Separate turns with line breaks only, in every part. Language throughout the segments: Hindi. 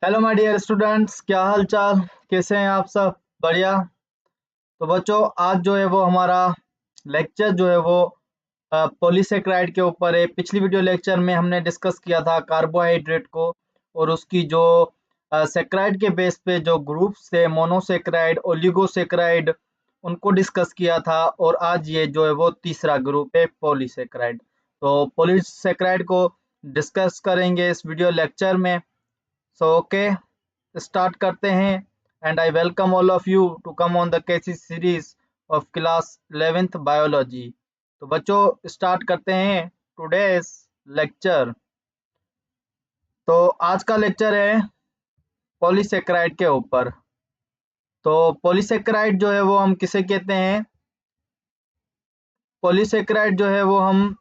हेलो माय डियर स्टूडेंट्स, क्या हाल चाल, कैसे हैं आप सब? बढ़िया। तो बच्चों, आज जो है वो हमारा लेक्चर जो है वो पॉलीसेकेराइड के ऊपर है। पिछली वीडियो लेक्चर में हमने डिस्कस किया था कार्बोहाइड्रेट को और उसकी जो सेक्राइड के बेस पे जो ग्रुप्स थे, मोनोसेकेराइड, ओलिगोसेकेराइड, उनको डिस्कस किया था। और आज ये जो है वो तीसरा ग्रुप है, पॉलीसेकेराइड। तो पॉलीसेकेराइड को डिस्कस करेंगे इस वीडियो लेक्चर में। सो ओके, स्टार्ट करते हैं। And I welcome all of you to come on the KC series of class 11th biology. तो बच्चों, स्टार्ट करते हैं टुडेस लेक्चर। तो आज का लेक्चर है पॉलीसेकेराइड के ऊपर। तो पॉलीसेकेराइड जो है वो हम किसे कहते हैं? पॉलीसेकेराइड जो है वो हम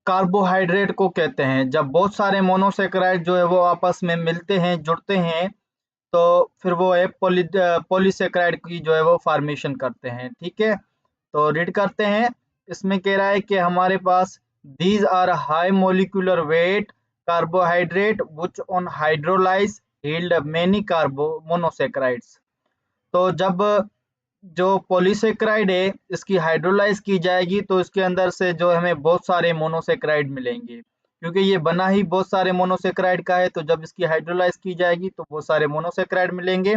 कार्बोहाइड्रेट को कहते हैं। जब बहुत सारे मोनोसेकेराइड जो है वो आपस में मिलते हैं, जुड़ते हैं, तो फिर वो एक पॉलीसेकेराइड की जो है वो फॉर्मेशन करते हैं। ठीक है, तो रीड करते हैं। इसमें कह रहा है कि हमारे पास these are high molecular weight carbohydrate which on hydrolyse yield many carbo monosaccharides. तो जब जो पॉलीसेकेराइड है इसकी हाइड्रोलाइज की जाएगी तो इसके अंदर से जो हमें बहुत सारे मोनोसेकेराइड मिलेंगे, क्योंकि ये बना ही बहुत सारे मोनोसेकेराइड का है। तो जब इसकी हाइड्रोलाइज की जाएगी तो बहुत सारे मोनोसेकेराइड मिलेंगे।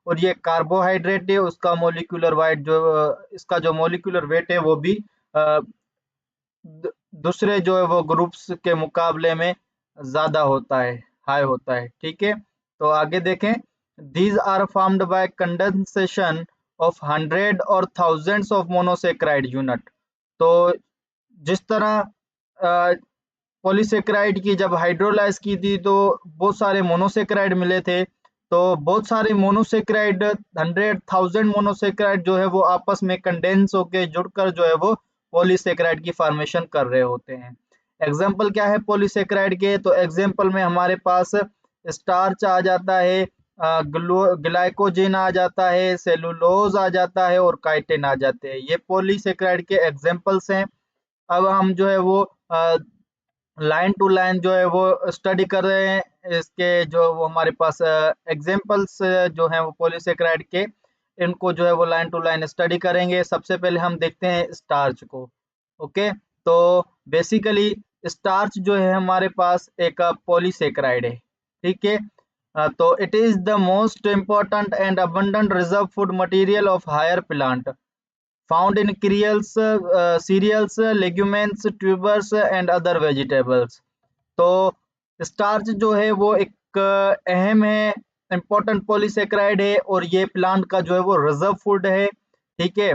और ये कार्बोहाइड्रेट है, उसका मोलिकुलर वेट जो इसका जो मोलिकुलर वेट है वो भी अ, दूसरे जो है वो ग्रुप्स के मुकाबले में ज्यादा होता है, हाई होता है। ठीक है, तो आगे देखें। These are formed by condensation of hundred और थाउजेंड्स ऑफ मोनोसेकेराइड यूनिट। तो जिस तरह पॉलीसेकेराइड की जब हाइड्रोलाइज की थी तो बहुत सारे मोनोसेकेराइड मिले थे। तो बहुत सारे मोनोसेकेराइड, 100,000 मोनोसेकेराइड जो है वो आपस में कंडेंस होके जुड़कर जो है वो पॉलीसेकेराइड की फॉर्मेशन कर रहे होते हैं। एग्जाम्पल क्या है पॉलीसेकेराइड के? तो एग्जाम्पल में हमारे पास स्टार्च आ जाता है, ग्लाइकोजेन आ जाता है, सेलुलोज आ जाता है और काइटिन आ जाते हैं। ये पॉलीसेकेराइड के एग्जाम्पल्स हैं। अब हम जो है वो लाइन टू लाइन जो है वो स्टडी कर रहे हैं। इसके जो वो हमारे पास एग्जाम्पल्स जो हैं वो पॉलीसेकेराइड के, इनको जो है वो लाइन टू लाइन स्टडी करेंगे। सबसे पहले हम देखते हैं स्टार्च को। ओके, तो बेसिकली स्टार्च जो है हमारे पास एक पॉलीसेकेराइड है। ठीक है, तो it is the most important and abundant reserve food material of higher plant found in cereals, legumes, tubers and other vegetables। तो स्टार्च जो है वो एक अहम है, इम्पोर्टेंट पॉलीसेकेराइड है और ये प्लांट का जो है वो रिजर्व फूड है। ठीक है,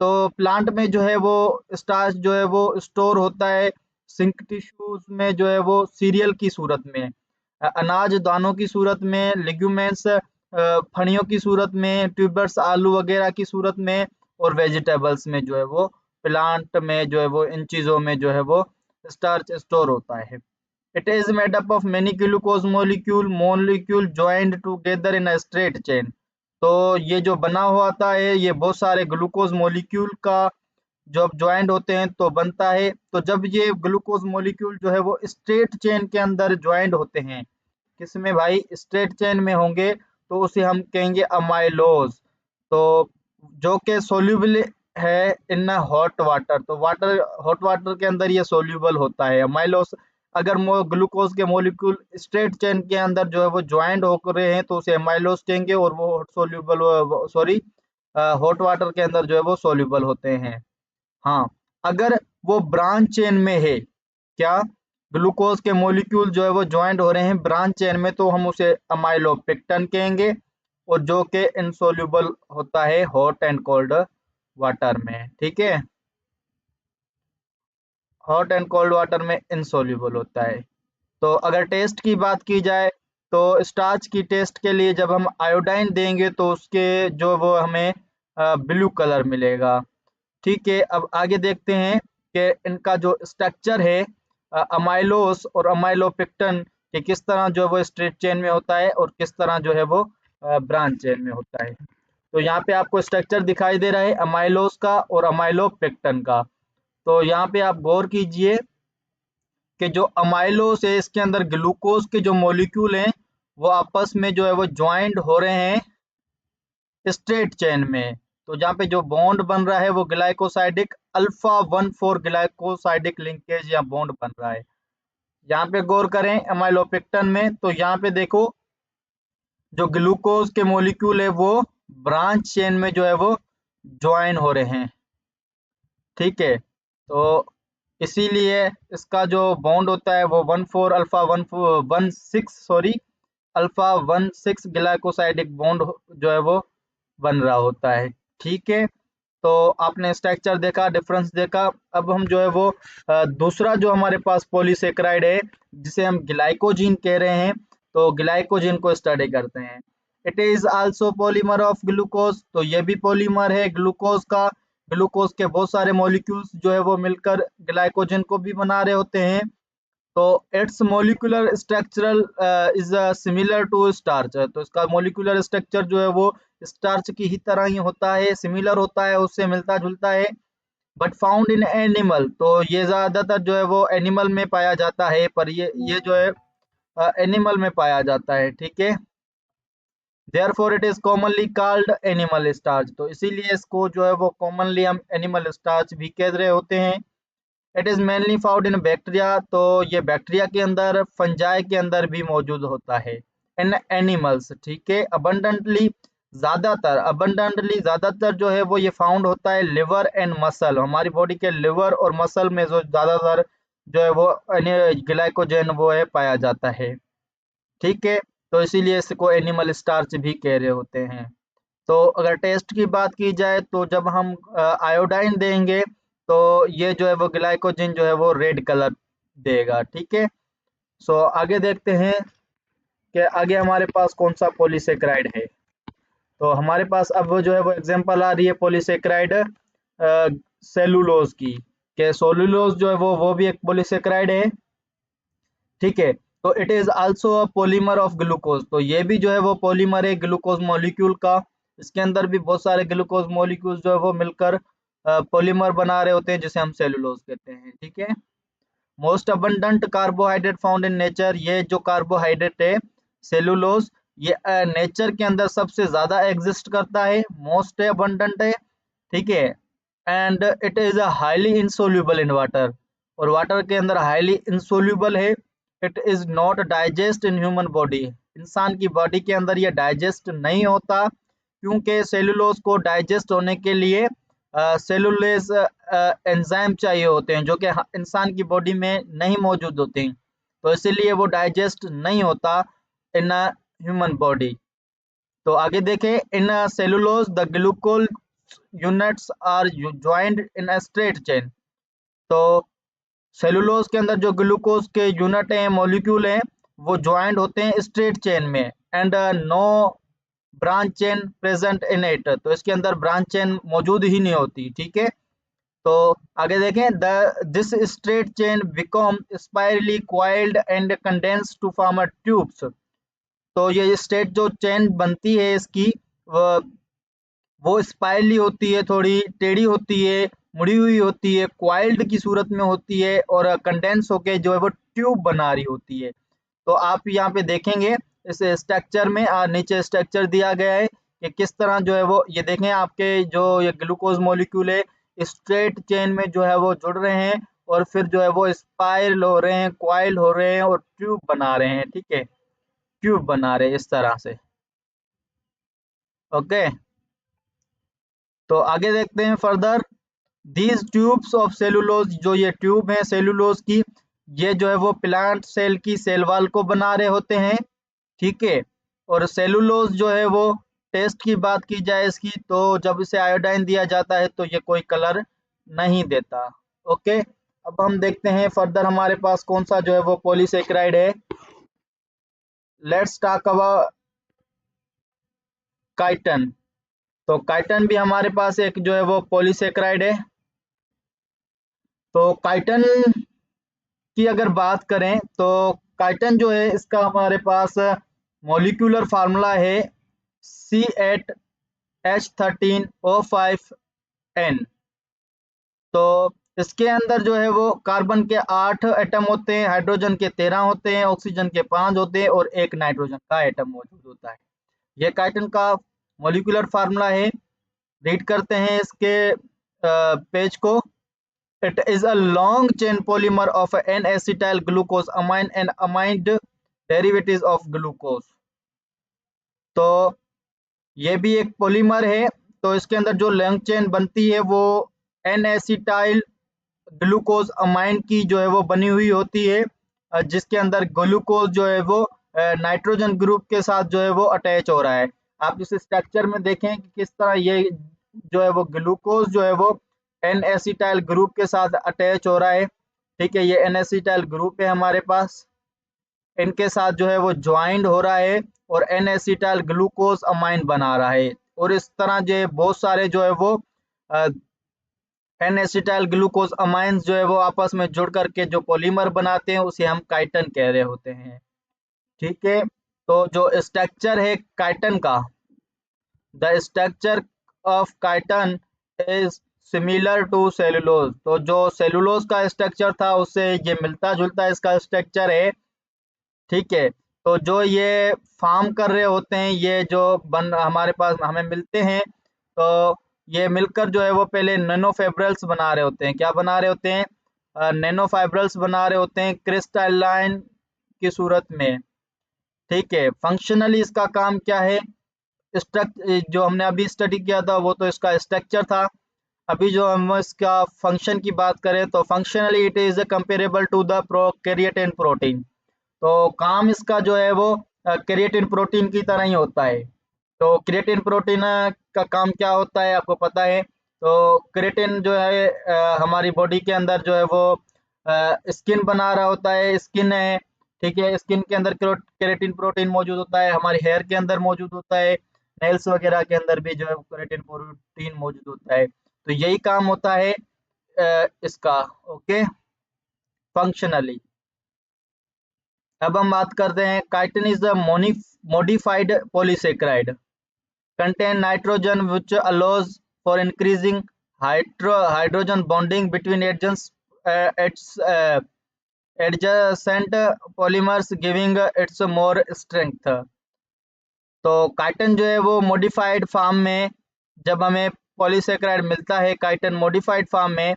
तो प्लांट में जो है वो स्टार्च जो है वो स्टोर होता है सिंक टिश्यूज में, जो है वो सीरियल की सूरत में, अनाज दानों की सूरत में, लिग्यूमेंट्स फलियों की सूरत में, ट्यूबर्स आलू वगैरह की सूरत में, और वेजिटेबल्स में जो है वो, प्लांट में जो है वो, इन चीजों में जो है वो स्टार्च स्टोर होता है। It is made up of many glucose molecule joined together in a straight chain. तो ये जो बना हुआ आता है ये बहुत सारे ग्लूकोज मोलिक्यूल का जब ज्वाइंट होते हैं तो बनता है। तो जब ये ग्लूकोज मॉलिक्यूल जो है वो स्ट्रेट चेन के अंदर ज्वाइंट होते हैं, किसमें भाई? स्ट्रेट चेन में होंगे, तो उसे हम कहेंगे अमाइलोज। तो जो कि सोल्यूबल है इन हॉट वाटर। तो वाटर, हॉट वाटर के अंदर ये सोल्यूबल होता है अमाइलोज। अगर ग्लूकोज के मॉलिक्यूल स्ट्रेट चेन के अंदर जो है वो ज्वाइंट हो रहे हैं तो उसे अमाइलोज कहेंगे, और वो सोल्यूबल, सॉरी, हॉट वाटर के अंदर जो है वो सोल्यूबल होते हैं। हाँ, अगर वो ब्रांच चेन में है, क्या? ग्लूकोज के मॉलिक्यूल जो है वो ज्वाइंट हो रहे हैं ब्रांच चेन में, तो हम उसे अमाइलोपेक्टन कहेंगे, और जो कि इनसोल्यूबल होता है हॉट एंड कोल्ड वाटर में। ठीक है, हॉट एंड कोल्ड वाटर में इनसोल्यूबल होता है। तो अगर टेस्ट की बात की जाए तो स्टार्च की टेस्ट के लिए जब हम आयोडाइन देंगे तो उसके जो वो हमें ब्लू कलर मिलेगा। ठीक है, अब आगे देखते हैं कि इनका जो स्ट्रक्चर है अमाइलोस और अमाइलोपेक्टन कि किस तरह जो है वो स्ट्रेट चेन में होता है और किस तरह जो है वो ब्रांच चेन में होता है। तो यहाँ पे आपको स्ट्रक्चर दिखाई दे रहा है अमाइलोस का और अमाइलोपेक्टन का। तो यहाँ पे आप गौर कीजिए कि जो अमाइलोस है इसके अंदर ग्लूकोज के जो मॉलिक्यूल हैं वो आपस में जो है वो ज्वाइंट हो रहे हैं स्ट्रेट चेन में। तो जहाँ पे जो बॉन्ड बन रहा है वो ग्लाइकोसाइडिक अल्फा 1,4 ग्लाइकोसाइडिक लिंकेज या बॉन्ड बन रहा है। यहाँ पे गौर करें एमाइलोपेक्टन में, तो यहाँ पे देखो जो ग्लूकोज के मॉलिक्यूल है वो ब्रांच चेन में जो है वो ज्वाइन हो रहे हैं, ठीक है। तो इसीलिए इसका जो बॉन्ड होता है वो 1,4 alpha 1,6 sorry alpha 1,6 glycosidic bond जो है वो बन रहा होता है, ठीक है। तो आपने स्ट्रक्चर देखा, डिफरेंस देखा। अब हम जो है वो दूसरा जो हमारे पास पॉलीसेकेराइड है जिसे हम ग्लाइकोजीन कह रहे हैं, तो ग्लाइकोजीन को स्टडी करते हैं। It is also polymer of glucose, तो ये भी पॉलीमर है ग्लूकोज का। ग्लूकोज के बहुत सारे मॉलिक्यूल्स जो है वो मिलकर ग्लाइकोजन को भी बना रहे होते हैं। तो its molecular structural is similar to starch, तो इसका मॉलिक्यूलर स्ट्रक्चर जो है वो स्टार्च की ही तरह ही होता है, सिमिलर होता है, उससे मिलता जुलता है। बट फाउंड इन एनिमल, तो ये ज्यादातर जो है वो एनिमल में पाया जाता है, पर ये जो है एनिमल में पाया जाता है, ठीक है। Therefore it is commonly called animal starch, तो इसीलिए इसको जो है वो कॉमनली हम एनिमल स्टार्च भी कह रहे होते हैं। It is mainly found in bacteria, तो ये बैक्टीरिया के अंदर, फंजाई के अंदर भी मौजूद होता है। इन एनिमल्स, ठीक है। अबंडेंटली ज्यादातर जो है वो ये फाउंड होता है लिवर एंड मसल, हमारी बॉडी के लिवर और मसल में जो ज्यादातर जो है वो ग्लाइकोजन वो है पाया जाता है, ठीक है। तो इसीलिए इसको एनिमल स्टार्च भी कह रहे होते हैं। तो अगर टेस्ट की बात की जाए तो जब हम आयोडाइन देंगे तो ये जो है वो ग्लाइकोजन जो है वो रेड कलर देगा, ठीक है। सो आगे देखते हैं कि आगे हमारे पास कौन सा पॉलीसेकेराइड है। तो हमारे पास अब वो जो है वो एग्जांपल आ रही है पॉलीसेकेराइड सेलुलोज की, कि सेलुलोज जो है वो भी एक पॉलीसेकेराइड है, ठीक है। तो it is also a polymer of glucose, तो ये भी जो है वो पॉलीमर है ग्लूकोज मॉलिक्यूल का। इसके अंदर भी बहुत सारे ग्लूकोज मॉलिक्यूल जो है वो मिलकर पॉलीमर बना रहे होते हैं जिसे हम सेलुलोज कहते हैं, ठीक है। Most abundant carbohydrate found in nature, ये जो कार्बोहाइड्रेट है सेलुलोज, ये नेचर के अंदर सबसे ज्यादा एग्जिस्ट करता है, मोस्ट अबंडेंट है, ठीक है। And it is a highly insoluble in water, और वाटर के अंदर हाईली इंसोल्यूबल है। It is not digest in human body, इंसान की बॉडी के अंदर ये डाइजेस्ट नहीं होता, क्योंकि सेलुलोज को डाइजेस्ट होने के लिए सेलुलेज एंजाइम चाहिए होते हैं जो कि इंसान की बॉडी में नहीं मौजूद होते हैं, तो इसीलिए वो डाइजेस्ट नहीं होता इन ह्यूमन बॉडी। तो आगे देखें, in cellulose the glucose units are joint in a straight chain, तो सेलुलोज के अंदर जो ग्लूकोज के यूनिट हैं, मॉलिक्यूल हैं, वो ज्वाइंट होते हैं स्ट्रेट चेन में। And no branch chain present in it, तो इसके अंदर ब्रांच चेन मौजूद ही नहीं होती, ठीक है। तो आगे देखें, the this straight chain become spirally coiled and condense to form a tubes, तो ये स्ट्रेट जो चेन बनती है इसकी वो स्पाइरली होती है, थोड़ी टेढ़ी होती है, मुड़ी हुई होती है, क्वाइल्ड की सूरत में होती है, और कंडेंस होके जो है वो ट्यूब बना रही होती है। तो आप यहाँ पे देखेंगे इस स्ट्रक्चर में नीचे स्ट्रक्चर दिया गया है कि किस तरह जो है वो, ये देखें आपके जो ये ग्लूकोज मॉलिक्यूल है स्ट्रेट चेन में जो है वो जुड़ रहे हैं, और फिर जो है वो स्पाइरल हो रहे हैं, क्वाइल हो रहे हैं, और ट्यूब बना रहे हैं, ठीक है, ट्यूब बना रहे हैं इस तरह से, ओके। तो आगे देखते हैं further, these tubes of cellulose, जो ये ट्यूब है सेलुलोज की, ये जो है वो प्लांट सेल की सेल वॉल को बना रहे होते हैं, ठीक है। और सेलुलोज जो है वो, टेस्ट की बात की जाए इसकी, तो जब इसे आयोडाइन दिया जाता है तो ये कोई कलर नहीं देता, ओके। अब हम देखते हैं फर्दर हमारे पास कौन सा जो है वो पॉलीसेकेराइड है। लेट्स टॉक अबाउट काइटन, तो काइटन भी हमारे पास एक जो है वो पॉलीसेकेराइड है। तो काइटन की अगर बात करें तो काइटन जो है इसका हमारे पास मॉलिक्यूलर फार्मूला है C8H13O5N। तो इसके अंदर जो है वो कार्बन के 8 एटम होते हैं, हाइड्रोजन के 13 होते हैं, ऑक्सीजन के 5 होते हैं और एक नाइट्रोजन का एटम मौजूद होता है। ये काइटन का मॉलिक्यूलर फार्मूला है। रीड करते हैं इसके पेज को। It is a long chain polymer of N acetyl glucose amine and amide derivatives of glucose. तो ये भी एक पॉलीमर है। तो इसके अंदर जो लॉन्ग चेन बनती है वो एन एसिटाइल ग्लूकोज अमाइन की जो है वो बनी हुई होती है, जिसके अंदर ग्लूकोज जो है वो नाइट्रोजन ग्रुप के साथ जो है वो अटैच हो रहा है। आप इस स्ट्रक्चर में देखें कि किस तरह ये जो है वो ग्लूकोज जो है वो एन एसिटाइल ग्रुप के साथ अटैच हो रहा है। ठीक है, ये एन एसिटाइल ग्रुप है हमारे पास, इनके साथ जो है वो ज्वाइंट हो रहा है और एन एसिटाइल ग्लूकोज अमाइन बना रहा है। और इस तरह जो बहुत सारे जो है वो एन एसिटाइल ग्लूकोज अमाइंस जो है वो आपस में जुड़ करके जो पॉलीमर बनाते हैं उसे हम काइटन कह रहे होते हैं। ठीक है, तो जो स्ट्रक्चर है काइटन का, the structure of chitin is similar to cellulose. तो जो सेलुलोज का स्ट्रक्चर था उससे ये मिलता जुलता इसका स्ट्रक्चर है। ठीक है, तो जो ये फार्म कर रहे होते हैं, ये जो बन हमारे पास हमें मिलते हैं, तो ये मिलकर जो है वो पहले नैनो फाइब्रल्स बना रहे होते हैं। क्या बना रहे होते हैं? नैनो फाइब्रल्स बना रहे होते हैं क्रिस्टलाइन की सूरत में। ठीक है, फंक्शनली इसका काम क्या है? जो हमने अभी स्टडी किया था वो तो इसका स्ट्रक्चर था। अभी जो हम इसका फंक्शन की बात करें तो functionally it is comparable to the prokaryotic protein. तो काम इसका जो है वो क्रिएटिन प्रोटीन की तरह ही होता है। तो क्रिएटिन प्रोटीन का काम क्या होता है आपको पता है। तो क्रिएटिन जो है हमारी बॉडी के अंदर जो है वो स्किन बना रहा होता है, स्किन है। ठीक है, स्किन के अंदर क्रिएटिन प्रोटीन मौजूद होता है, हमारे हेयर के अंदर मौजूद होता है, नेल्स वगैरह के अंदर भी जो है क्रिएटिन प्रोटीन मौजूद होता है। तो यही काम होता है इसका। Okay, functionally. अब हम बात करते हैं chitin is the modified polysaccharide contain nitrogen which allows for increasing hydrogen bonding between its adjacent polymers giving its more strength। तो काइटिन जो है वो मॉडिफाइड फॉर्म में जब हमें पॉलीसेकेराइड मिलता है काइटिन मॉडिफाइड फॉर्म में,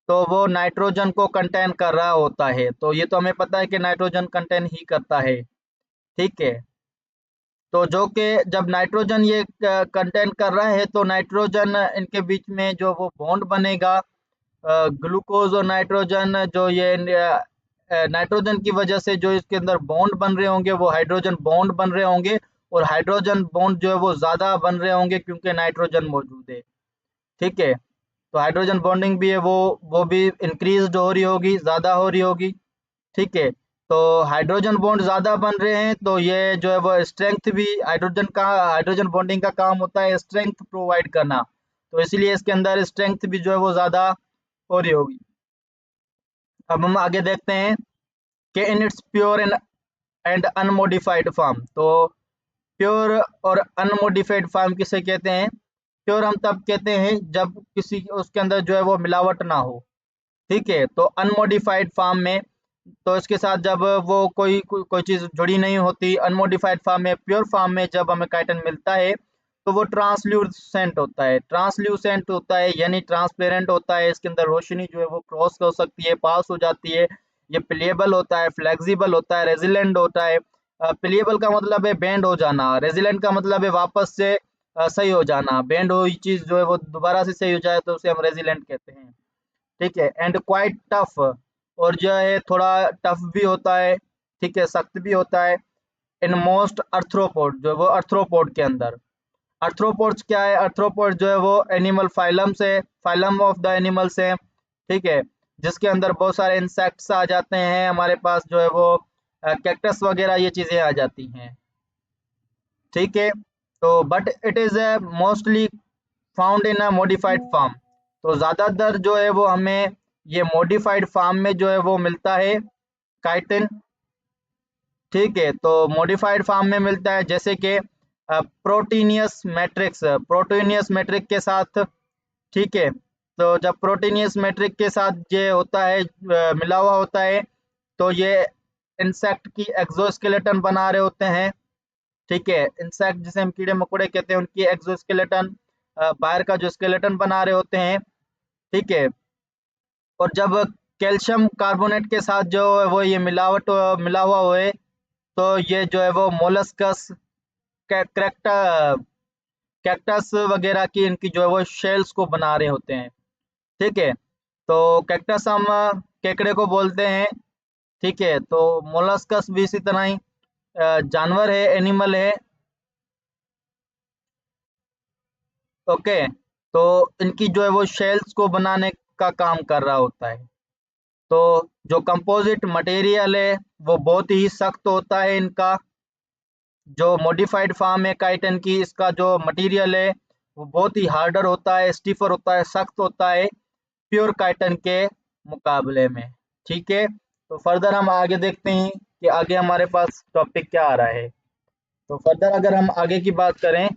तो वो नाइट्रोजन को कंटेन कर रहा होता है। तो ये तो हमें पता है कि नाइट्रोजन कंटेन ही करता है। ठीक है, तो जो कि जब नाइट्रोजन ये कंटेन कर रहा है तो नाइट्रोजन इनके बीच में जो वो बॉन्ड बनेगा, ग्लूकोज और नाइट्रोजन, जो ये नाइट्रोजन की वजह से जो इसके अंदर बॉन्ड बन रहे होंगे वो हाइड्रोजन बॉन्ड बन रहे होंगे, और हाइड्रोजन बॉन्ड जो है वो ज़्यादा बन रहे होंगे क्योंकि नाइट्रोजन मौजूद है। ठीक है, तो हाइड्रोजन बॉन्डिंग भी है वो भी इंक्रीज हो रही होगी, ज़्यादा हो रही होगी। ठीक है, तो हाइड्रोजन बॉन्ड ज़्यादा बन रहे हैं तो ये जो है वो स्ट्रेंथ भी हाइड्रोजन बॉन्डिंग का काम होता है स्ट्रेंथ प्रोवाइड करना। तो इसीलिए इसके अंदर स्ट्रेंथ भी जो है वो ज़्यादा हो रही होगी। अब हम आगे देखते हैं कि in its pure and unmodified form. तो प्योर और अनमोडिफाइड फॉर्म किसे कहते हैं? प्योर हम तब कहते हैं जब किसी उसके अंदर जो है वो मिलावट ना हो। ठीक है, तो अनमोडिफाइड फॉर्म में, तो इसके साथ जब वो कोई चीज़ जुड़ी नहीं होती, अनमोडिफाइड फॉर्म में, प्योर फॉर्म में जब हमें काइटन मिलता है तो वो ट्रांसल्यूसेंट होता है। ट्रांसल्यूसेंट होता है यानी ट्रांसपेरेंट होता है, इसके अंदर रोशनी जो है वो क्रॉस हो सकती है, पास हो जाती है। ये प्लेबल होता है, फ्लेक्सिबल होता है, रेजिलेंट होता है। प्लेबल का मतलब है बेंड हो जाना, रेजिलेंट का मतलब है वापस से सही हो जाना। बेंड हुई चीज़ जो है वो दोबारा से सही हो जाए तो उसे हम रेजिलेंट कहते हैं। ठीक है, एंड क्वाइट टफ, और जो है थोड़ा टफ भी होता है। ठीक है, सख्त भी होता है। इन मोस्ट अर्थ्रोपोड, जो है वो अर्थ्रोपोड के अंदर, अर्थ्रोपोड्स क्या है? अर्थ्रोपोड जो है वो एनिमल फाइलम से, फाइलम ऑफ द एनिमल्स है। ठीक है, जिसके अंदर बहुत सारे इंसेक्ट्स आ जाते हैं, हमारे पास जो है वो कैक्टस वगैरह ये चीज़ें आ जाती हैं। ठीक है, तो but it is mostly found in a modified form. तो ज़्यादातर जो है वो हमें ये मॉडिफाइड फॉर्म में जो है वो मिलता है काइटिन। ठीक है, तो मॉडिफाइड फॉर्म में मिलता है जैसे कि प्रोटीनियस मैट्रिक्स, प्रोटीनियस मैट्रिक के साथ। ठीक है, तो जब प्रोटीनियस मैट्रिक के साथ ये होता है मिला हुआ होता है, तो ये इंसेक्ट की एक्सोस्केलेटन बना रहे होते हैं। ठीक है, इंसेक्ट जिसे हम कीड़े मकोड़े कहते हैं, उनकी एक्सोस्केलेटन बाहर का जो स्केलेटन बना रहे होते हैं। ठीक है, और जब कैल्शियम कार्बोनेट के साथ जो है वो ये मिला हुआ होए, तो ये जो है वो मोलस्कस, कैरेक्टा कैक्टस वगैरह की इनकी जो है वो शेल्स को बना रहे होते हैं। ठीक है, तो कैक्टस हम केकड़े को बोलते हैं। ठीक है, तो मोलस्कस भी इसी तरह ही जानवर है, एनिमल है। ओके, तो इनकी जो है वो शेल्स को बनाने का काम कर रहा होता है। तो जो कंपोजिट मटेरियल है वो बहुत ही सख्त होता है इनका। जो मॉडिफाइड फॉर्म है काइटन की, इसका जो मटेरियल है वो बहुत ही हार्डर होता है, स्टीफर होता है, सख्त होता है प्योर काइटन के मुकाबले में। ठीक है, तो फर्दर हम आगे देखते हैं कि आगे हमारे पास टॉपिक क्या आ रहा है। तो फर्दर अगर हम आगे की बात करें,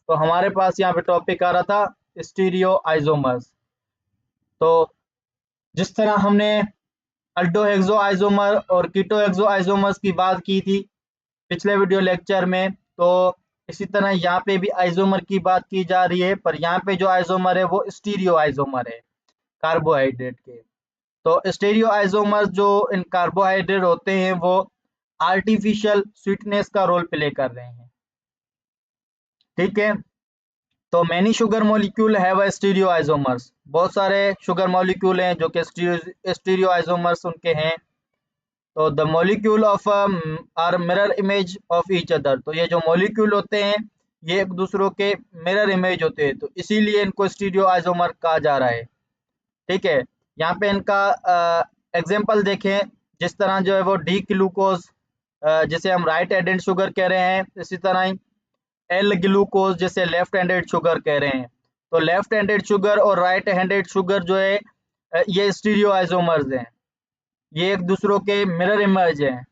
तो हमारे पास यहाँ पे टॉपिक आ रहा था स्टीरियो आइसोमर्स। तो जिस तरह हमने अल्डो हेक्सो आइसोमर और कीटो हेक्सो आइसोमर्स की बात की थी पिछले वीडियो लेक्चर में, तो इसी तरह यहाँ पे भी आइसोमर की बात की जा रही है, पर यहाँ पे जो आइसोमर है वो स्टीरियो आइसोमर है कार्बोहाइड्रेट के। तो स्टीरियो आइसोमर जो इन कार्बोहाइड्रेट होते हैं वो आर्टिफिशियल स्वीटनेस का रोल प्ले कर रहे हैं। ठीक है, तो many sugar molecule have stereo isomers, बहुत सारे शुगर मॉलिक्यूल हैं जो कि स्टीरियो आइसोमर्स उनके हैं। तो the molecule of are mirror image of each other, तो ये जो मॉलिक्यूल होते हैं ये एक दूसरों के मिरर इमेज होते हैं, तो इसीलिए इनको स्टीरियो आइसोमर कहा जा रहा है। ठीक है, यहाँ पे इनका एग्जाम्पल देखें, जिस तरह जो है वो डी ग्लूकोज जिसे हम राइट हैंडेड शुगर कह रहे हैं, इसी तरह ही एल ग्लूकोज जिसे लेफ्ट हैंडेड शुगर कह रहे हैं। तो लेफ्ट हैंडेड शुगर और राइट हैंडेड शुगर जो है ये स्टीरियो आइसोमर्स हैं, ये एक दूसरों के मिरर इमेज हैं।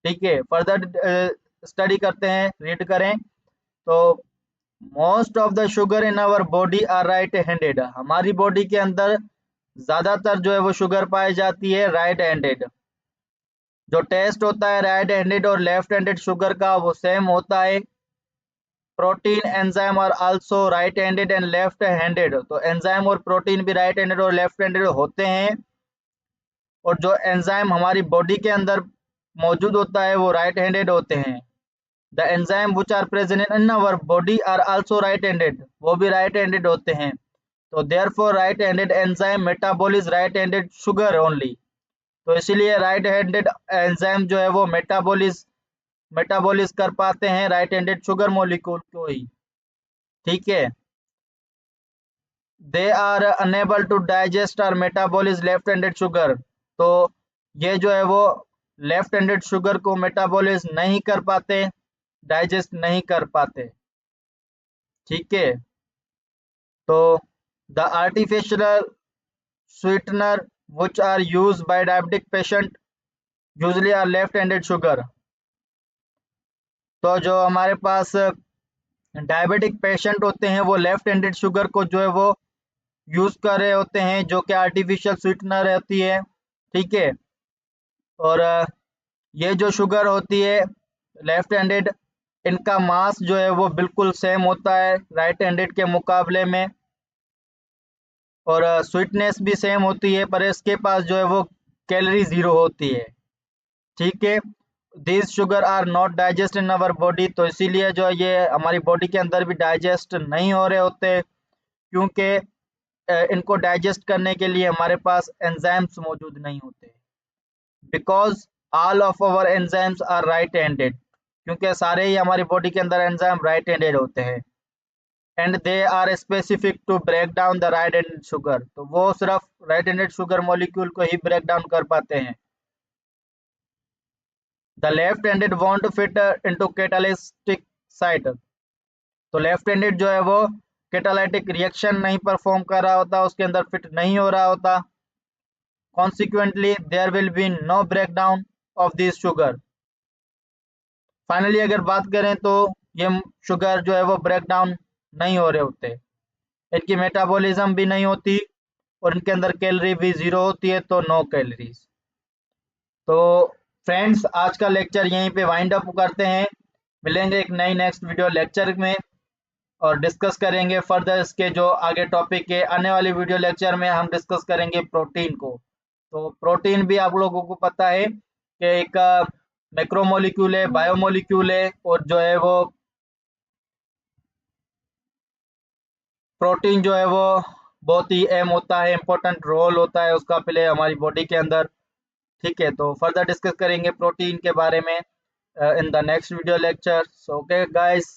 ठीक है, फर्दर स्टडी करते हैं, रीड करें। तो most of the sugar in our body are right handed, हमारी बॉडी के अंदर ज्यादातर जो है वो शुगर पाई जाती है राइट हैंडेड। जो टेस्ट होता है राइट हैंडेड और लेफ्ट हैंडेड शुगर का वो सेम होता है। Protein enzyme are also right handed and left handed, तो एंजाइम और प्रोटीन भी राइट हैंडेड और लेफ्ट हैंडेड होते हैं। और जो एंजाइम हमारी बॉडी के अंदर मौजूद होता है वो राइट हैंडेड होते हैं। The enzyme which are present in our body are also right handed, वो भी राइट हैंडेड होते हैं। तो therefore right handed enzyme metabolise right handed sugar only, तो इसीलिए राइट हैंडेड एंजाइम जो है वो मेटाबॉलिज कर पाते हैं राइट हैंडेड शुगर मॉलिक्यूल को ही। ठीक है, they are unable to digest और मेटाबॉलिज लेफ्ट हैंडेड शुगर, तो ये जो है वो लेफ्ट हैंडेड शुगर को मेटाबॉलिज नहीं कर पाते, डाइजेस्ट नहीं कर पाते। ठीक है, तो the artificial sweetener which are used by diabetic patient usually are left handed sugar, तो जो हमारे पास डायबिटिक पेशेंट होते हैं वो लेफ्ट हैंडेड शुगर को जो है वो यूज कर रहे होते हैं, जो कि आर्टिफिशियल स्वीटनर होती है। ठीक है, और ये जो शुगर होती है लेफ्ट हैंडेड, इनका मास जो है वो बिल्कुल सेम होता है राइट हैंडेड के मुकाबले में, और स्वीटनेस भी सेम होती है, पर इसके पास जो है वो कैलोरी जीरो होती है। ठीक है, this sugar are not digest in our body, तो इसीलिए जो ये हमारी बॉडी के अंदर भी डाइजेस्ट नहीं हो रहे होते, क्योंकि इनको डाइजेस्ट करने के लिए हमारे पास एंजाइम्स मौजूद नहीं होते। Because all of our enzymes are right handed, क्योंकि सारे ही हमारी बॉडी के अंदर एंजाइम राइट हैंडेड होते हैं। And they are specific to break down the right handed sugar, तो वो सिर्फ राइट हैंडेड शुगर मॉलिक्यूल को ही ब्रेक डाउन कर पाते हैं। The left handed want to fit into catalytic site, तो लेफ्ट हैंडेड जो है वो कैटालिटिक रिएक्शन नहीं परफॉर्म कर रहा होता, उसके अंदर फिट नहीं हो रहा होता। Consequently there will be no break down of this sugar. Finally अगर बात करें तो ये शुगर जो है वो ब्रेक डाउन नहीं हो रहे होते। इनकी मेटाबॉलिज्म भी नहीं होती और इनके अंदर कैलोरी भी 0 होती है, तो नो कैलोरीज। तो फ्रेंड्स, आज का लेक्चर यहीं पे वाइंड अप करते हैं। मिलेंगे एक नई नेक्स्ट वीडियो लेक्चर में और डिस्कस करेंगे फर्दर इसके जो आगे टॉपिक के। आने वाली वीडियो लेक्चर में हम डिस्कस करेंगे प्रोटीन को। तो प्रोटीन भी आप लोगों को पता है कि एक मैक्रोमोलिक्यूल है, बायोमोलिक्यूल है, और जो है वो प्रोटीन जो है वो बहुत ही अहम होता है, इंपॉर्टेंट रोल होता है उसका प्ले हमारी बॉडी के अंदर। ठीक है, तो फर्दर डिस्कस करेंगे प्रोटीन के बारे में in the next video lecture. Okay guys.